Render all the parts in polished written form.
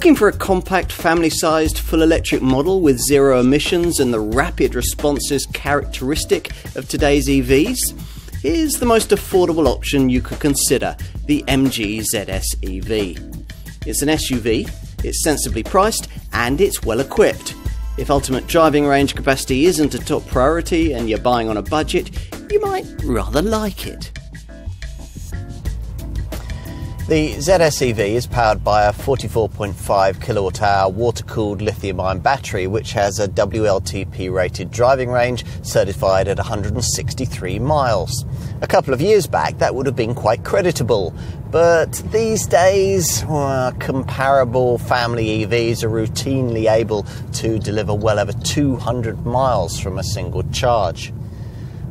Looking for a compact, family-sized, full electric model with zero emissions and the rapid responses characteristic of today's EVs? Here's the most affordable option you could consider, the MG ZS EV. It's an SUV, it's sensibly priced, and it's well equipped. If ultimate driving range capacity isn't a top priority and you're buying on a budget, you might rather like it. The ZS EV is powered by a 44.5 kilowatt-hour water-cooled lithium-ion battery which has a WLTP rated driving range certified at 163 miles. A couple of years back that would have been quite creditable, but these days comparable family EVs are routinely able to deliver well over 200 miles from a single charge.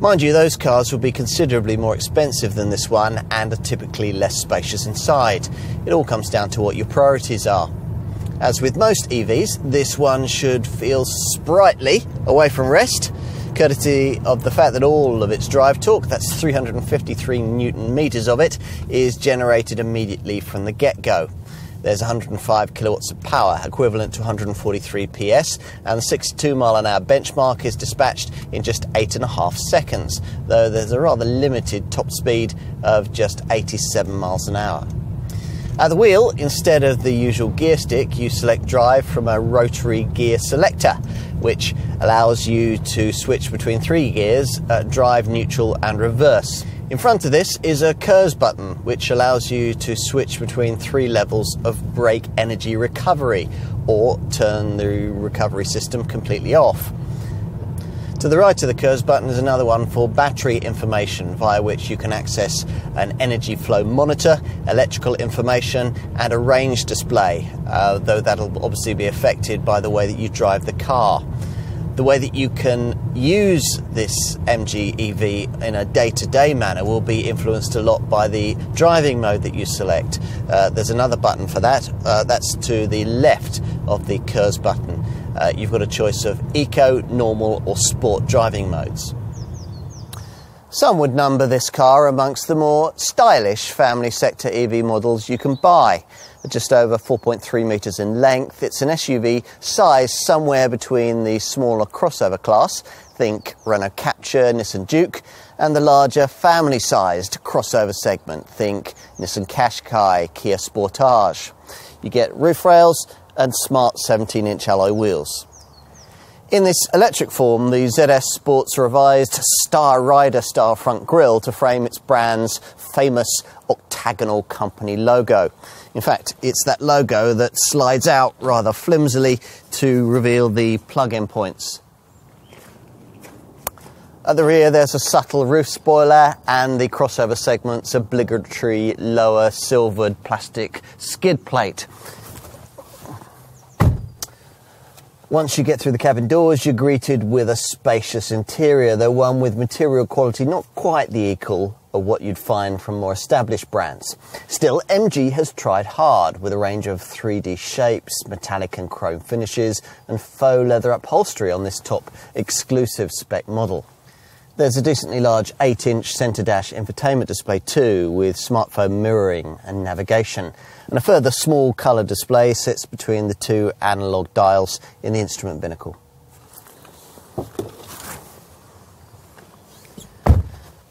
Mind you, those cars will be considerably more expensive than this one and are typically less spacious inside. It all comes down to what your priorities are. As with most EVs, this one should feel sprightly away from rest, courtesy of the fact that all of its drive torque, that's 353 Newton meters of it, is generated immediately from the get-go. There's 105 kilowatts of power, equivalent to 143 PS, and the 62 mile/hour benchmark is dispatched in just 8.5 seconds, though there's a rather limited top speed of just 87 miles an hour. At the wheel, instead of the usual gear stick, you select drive from a rotary gear selector, which allows you to switch between 3 gears, drive, neutral and reverse. In front of this is a KERS button, which allows you to switch between 3 levels of brake energy recovery, or turn the recovery system completely off. To the right of the KERS button is another one for battery information, via which you can access an energy flow monitor, electrical information and a range display, though that'll obviously be affected by the way that you drive the car. The way that you can use this MG EV in a day-to-day manner will be influenced a lot by the driving mode that you select. There's another button for that. That's to the left of the KERS button. You've got a choice of Eco, Normal or Sport driving modes. Some would number this car amongst the more stylish family sector EV models you can buy. Just over 4.3 metres in length, it's an SUV size somewhere between the smaller crossover class, think Renault Captur, Nissan Juke, and the larger family-sized crossover segment, think Nissan Qashqai, Kia Sportage. You get roof rails and smart 17-inch alloy wheels. In this electric form, the ZS sports a revised Star Rider style front grille to frame its brand's famous octagonal company logo. In fact, it's that logo that slides out rather flimsily to reveal the plug-in points. At the rear, there's a subtle roof spoiler and the crossover segment's obligatory lower silvered plastic skid plate. Once you get through the cabin doors, you're greeted with a spacious interior, though one with material quality not quite the equal of what you'd find from more established brands. Still, MG has tried hard with a range of 3D shapes, metallic and chrome finishes, and faux leather upholstery on this top exclusive spec model. There's a decently large 8-inch centre dash infotainment display too, with smartphone mirroring and navigation. And a further small colour display sits between the 2 analogue dials in the instrument binnacle.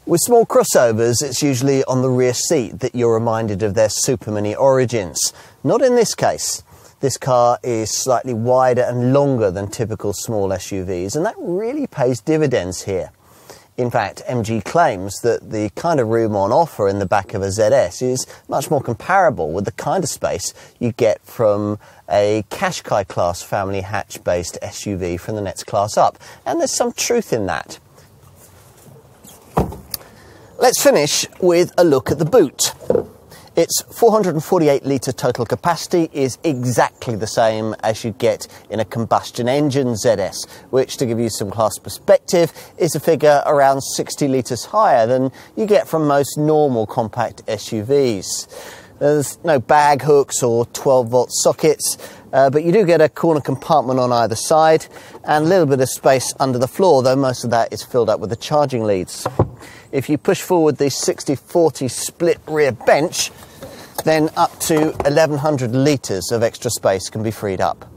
With small crossovers, it's usually on the rear seat that you're reminded of their Super Mini origins. Not in this case. This car is slightly wider and longer than typical small SUVs, and that really pays dividends here. In fact, MG claims that the kind of room on offer in the back of a ZS is much more comparable with the kind of space you get from a Qashqai class family hatch-based SUV from the next class up. And there's some truth in that. Let's finish with a look at the boot. Its 448-litre total capacity is exactly the same as you get in a combustion engine ZS, which, to give you some class perspective, is a figure around 60 litres higher than you get from most normal compact SUVs. There's no bag hooks or 12-volt sockets, but you do get a corner compartment on either side and a little bit of space under the floor, though most of that is filled up with the charging leads. If you push forward the 60-40 split rear bench, then up to 1,100 litres of extra space can be freed up.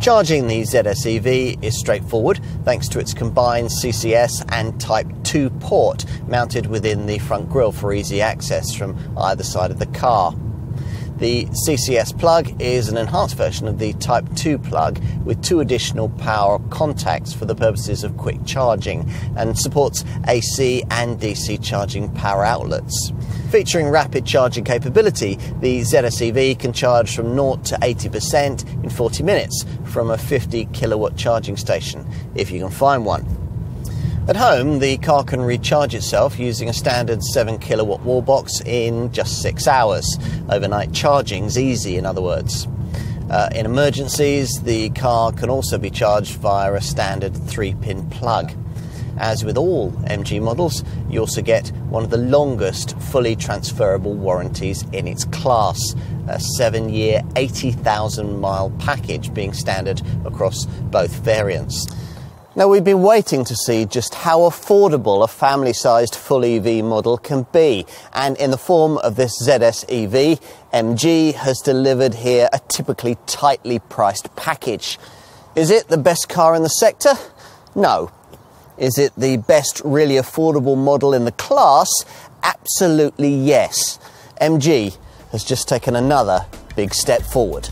Charging the ZS EV is straightforward thanks to its combined CCS and Type 2 port mounted within the front grille for easy access from either side of the car. The CCS plug is an enhanced version of the Type 2 plug with 2 additional power contacts for the purposes of quick charging and supports AC and DC charging power outlets. Featuring rapid charging capability, the ZS EV can charge from 0 to 80% in 40 minutes from a 50 kilowatt charging station, if you can find one. At home, the car can recharge itself using a standard 7 kilowatt wall box in just 6 hours. Overnight charging's easy, in other words. In emergencies, the car can also be charged via a standard 3-pin plug. As with all MG models, you also get one of the longest fully transferable warranties in its class, a 7-year, 80,000 mile package being standard across both variants. Now, we've been waiting to see just how affordable a family-sized full EV model can be, and in the form of this ZS EV, MG has delivered here a typically tightly priced package. Is it the best car in the sector? No. Is it the best really affordable model in the class? Absolutely yes. MG has just taken another big step forward.